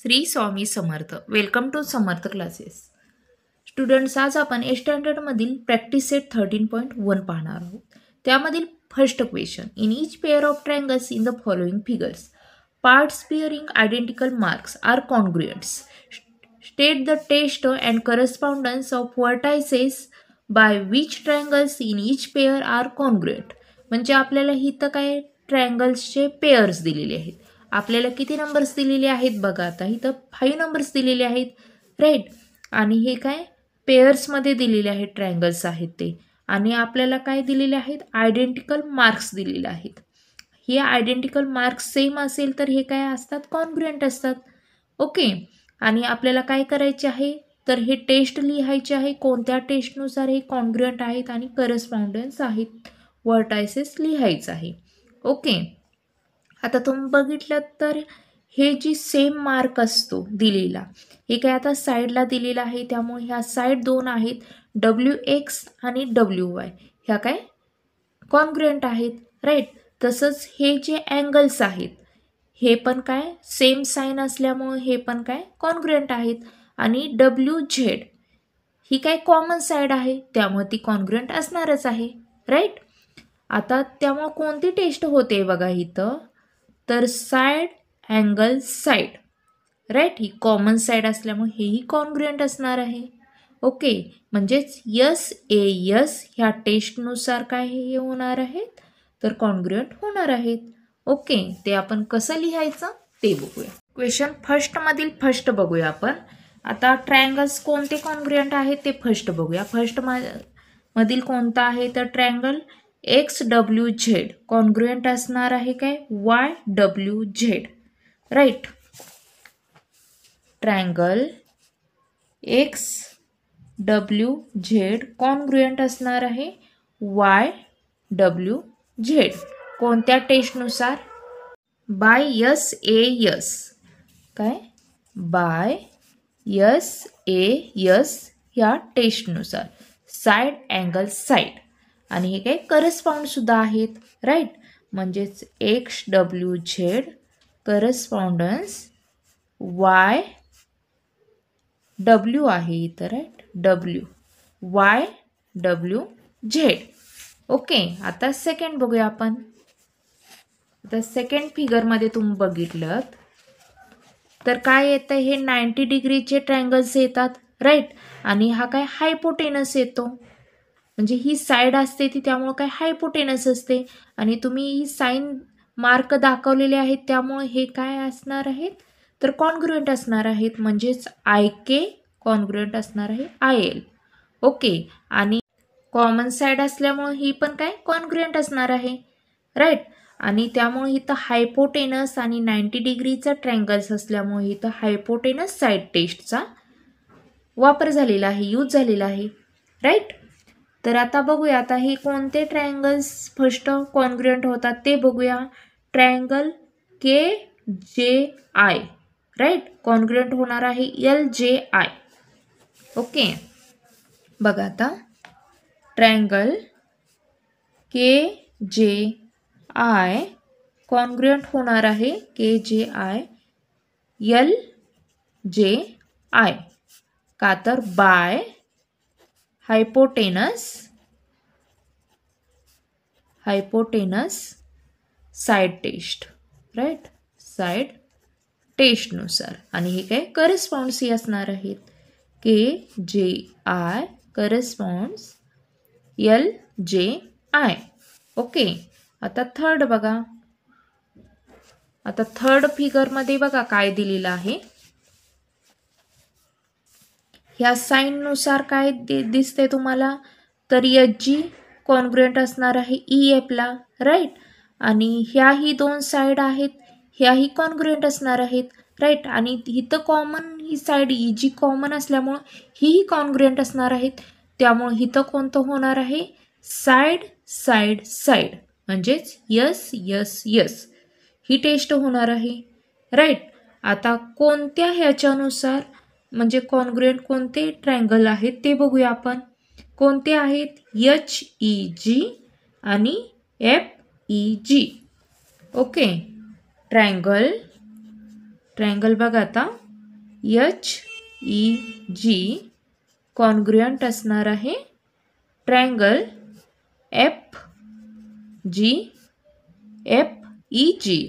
Shri Swami Samarth. Welcome to Samarth classes. Students, आज आपण ए स्टँडर्डमधील practice set 13.1 पाहणार आहोत. त्यामधील first question, in each pair of triangles in the following figures parts bearing identical marks are congruents. State the test and correspondence of vertices by which triangles in each pair are congruent. म्हणजे आपल्याला इथं काय ट्रायंगल्सचे pairs दिलेले आहेत. आपल्याला किती numbers दिलेले आहेत बघा. आता इथं 5 नंबर्स दिलेले आहेत, राईट. आणि हे काय पेअर्समध्ये दिलेले आहेत, ट्रायंगल्स आहेत ते. आणि आपल्याला काय दिलेले आहेत, आयडेंटिकल मार्क्स दिलेले आहेत. हे आयडेंटिकल मार्क्स सेम असेल तर हे काय असतात, कॉन्ग्रुएंट असतात. ओके. आणि आपल्याला काय करायचे आहे, तर हे टेस्ट लिहायचे आहे. कोणत्या टेस्टनुसार हे कॉन्ग्रुएंट आहेत आणि करस्पॉन्डन्स आहेत, वर्टायसेस लिहायचं आहे. ओके. आता तुम्ही बघितलं तर हे जी सेम मार्क असतो दिलेला, हे काय आता साईडला दिलेला आहे, त्यामुळे ह्या साईड दोन आहेत, WX आणि WY, ह्या काय कॉन्ग्रुएंट आहेत, राईट. तसंच हे जे अँगल्स आहेत हे पण काय सेम साईन असल्यामुळे हे पण काय कॉन्ग्रुएंट आहेत. आणि WZ ही काय कॉमन साईड आहे, त्यामुळे ती कॉन्ग्रुएंट असणारच आहे, राईट. आता त्यामुळे कोणती टेस्ट होते बघा इथं, तर साईड अँगल साईड, राईट. ही कॉमन साईड असल्यामुळे हेही कॉन्ग्रुएंट असणार आहे. ओके. म्हणजेच SAS ह्या टेस्टनुसार काय हे होणार आहेत, तर कॉन्ग्रुएंट होणार आहेत. ओके. ते आपण कसं लिहायचं ते बघूया. क्वेश्चन फर्स्टमधील फर्स्ट बघूया आपण. आता ट्रायंगल्स कोणते कॉन्ग्रुएंट आहेत ते फर्स्ट बघूया. फर्स्ट मधील कोणता आहे, तर ट्रायंगल XWZ कॉन्ग्रुएंट असणार आहे काय YWZ, right. Triangle XWZ congruent असणार आहे YWZ. कोणत्या टेस्टनुसार, बाय SAS, काय बाय SAS ह्या टेस्टनुसार, साईड अँगल साईड. आणि हे काय करस्पॉन्ड सुद्धा आहेत, राईट. म्हणजेच XWZ करस्पॉन्डन्स YW आहे इथं, राईट. YWZ. ओके. आता सेकंड बघूया आपण. आता सेकंड फिगरमध्ये तुम्ही बघितलं तर काय येतं, हे 90 डिग्रीचे ट्रायंगल्स येतात, राईट. आणि हा काय हायपोटेनस येतो, म्हणजे ही साईड असते ती, त्यामुळं काय हायपोटेनस असते. आणि तुम्ही ही साईन मार्क दाखवलेले आहेत, त्यामुळे हे काय असणार आहेत, तर कॉन्ग्रुएंट असणार आहेत. म्हणजेच IK कॉन्ग्रुएंट असणार आहे IL. ओके. आणि कॉमन साईड असल्यामुळे ही पण काय कॉन्ग्रुएंट असणार आहे, राईट. आणि त्यामुळे इथं हायपोटेनस आणि 90 डिग्रीचा ट्रायंगल्स असल्यामुळे इथं हायपोटेनस साईड टेस्टचा वापर झालेला आहे, यूज झालेला आहे, राईट. तर आता बघूया, आता हे कोणते ट्रायंगल्स फर्स्ट कॉन्ग्रुएंट होतात ते बघूया. ट्रायंगल KJI, राईट, कॉन्ग्रुएंट होणार आहे LJI. ओके. बघा आता ट्रायंगल KJI कॉन्ग्रुएंट होणार आहे KJI LJI, का तर by hypotenuse side test, right, side टेस्टनुसार. आणि हे काय करस्पॉन्ड्स असणार आहेत, KJI करस्पॉन्ड्स LJI. ओके. आता थर्ड बघा. आता थर्ड फिगरमध्ये बघा काय दिलेलं आहे. ह्या साईननुसार काय दिसते तुम्हाला, तर HG कॉन्ग्रुएंट असणार आहे EFला, राईट. आणि ह्याही दोन साईड आहेत, ह्याही कॉन्ग्रुएंट असणार आहेत, राईट. आणि इथं कॉमन ही साईड EG कॉमन असल्यामुळं ही कॉन्ग्रुएंट असणार आहेत. त्यामुळे इथं कोणतं होणार आहे, साईड साईड साईड, म्हणजेच SS ही टेस्ट होणार आहे, राईट. आता कोणत्या ह्याच्यानुसार, म्हणजे कॉन्ग्रुएंट कोणते ट्रायंगल आहेत ते बघूया आपण. कोणते आहेत, HEG आणि FEG. ओके. ट्रायंगल बघा आता HEG कॉन्ग्रुएंट असणार आहे triangle FEG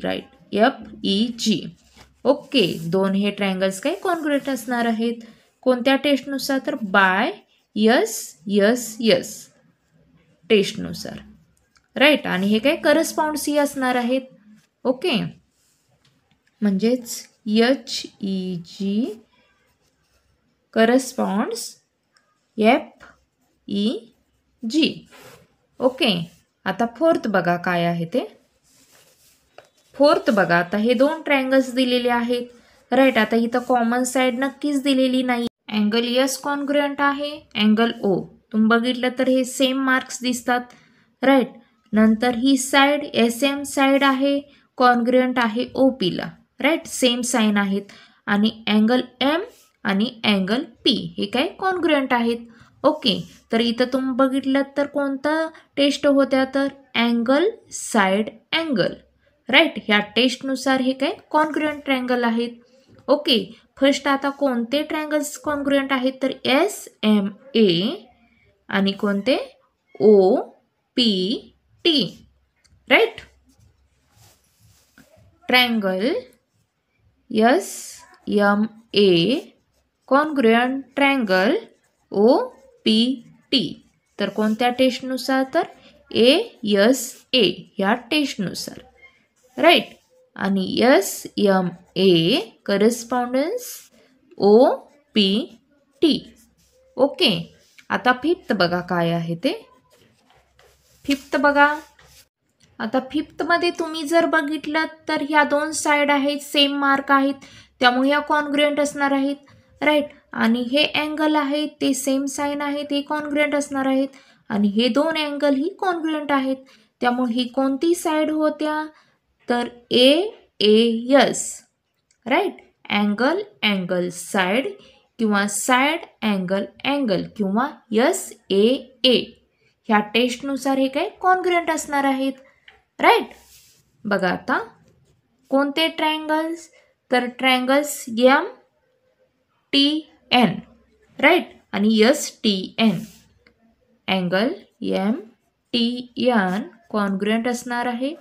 right FEG. Okay, दोन हे ट्रायंगल्स काय कॉन्ग्रुएंट असणार आहेत कोणत्या टेस्टनुसार तर बाय यस टेस्टनुसार राईट. आणि हे काय करस्पॉन्ड सी असणार आहेत. ओके, म्हणजेच HEG करस्पॉन्ड्स FEG. ओके, आता फोर्थ बघा काय आहे ते. फोर्थ बघा, आता हे दोन ट्रायंगल्स दिलेले आहेत राईट. आता इथं कॉमन साईड नक्कीच दिलेली नाही. अँगल यस कॉन्ग्रुएंट आहे अँगल ओ. तुम्ही बघितलं तर हे सेम मार्क्स दिसतात राईट. नंतर ही साईड SM साईड आहे कॉन्ग्रुएंट आहे OPला राईट. सेम साईन आहेत. आणि अँगल M आणि अँगल P हे काय कॉन्ग्रुएंट आहेत. ओके, तर इथं तुम्ही बघितलं तर कोणता टेस्ट होत्या तर अँगल साईड अँगल राईट. ह्या टेस्टनुसार हे काय कॉन्ग्रुएंट ट्रायंगल आहेत. ओके, फर्स्ट आता कोणते ट्रायंगल्स कॉन्ग्रुएंट आहेत तर SMA आणि कोणते OPT right. Triangle SMA congruent triangle OPT तर कोणत्या टेस्टनुसार तर ASA ह्या टेस्टनुसार राईट. आणि SMA करस्पॉन्डन्स OPT. ओके, आता फिफ्थ बघा काय आहे ते. फिफ्थ बघा, आता फिफ्थमध्ये तुम्ही जर बघितलं तर ह्या दोन साईड आहेत सेम मार्क आहेत त्यामुळे ह्या कॉन्ग्रुएंट असणार आहेत राईट. आणि हे अँगल आहेत ते सेम साईन आहेत हे कॉन्ग्रुएंट असणार आहेत. आणि हे दोन अँगल ही कॉन्ग्रुएंट आहेत त्यामुळे ही कोणती साईड होत्या तर AAS राईट. अँगल साईड किंवा साईड अँगल किंवा SAA ह्या टेस्टनुसार हे काय कॉन्ग्रुएंट असणार आहेत राईट. बघा आता कोणते ट्रायंगल्स तर ट्रायंगल्स MTN राईट आणि STN. अँगल MTN कॉन्ग्रुएंट असणार आहे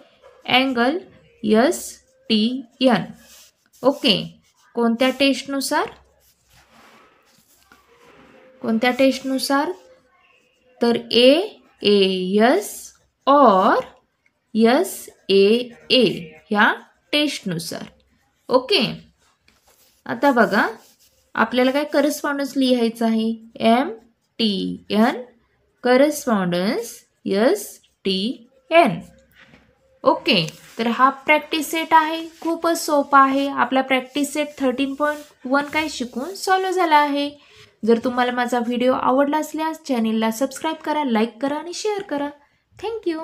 अँगल STN. ओके, कोणत्या टेस्टनुसार तर AAS और SAA ह्या टेस्टनुसार. ओके, आता बघा आपल्याला काय करस्पॉन्डन्स लिहायचं आहे MTN करस्पॉन्डन्स STN. ओके, तर हा प्रॅक्टिस सेट आहे खूपच सोपा आहे. आपला प्रॅक्टिस सेट 13.1 काय शिकून सॉल्व्ह झाला आहे. जर तुम्हाला माझा व्हिडिओ आवडला असल्यास चॅनेलला सबस्क्राईब करा, लाईक करा आणि शेअर करा. थँक्यू.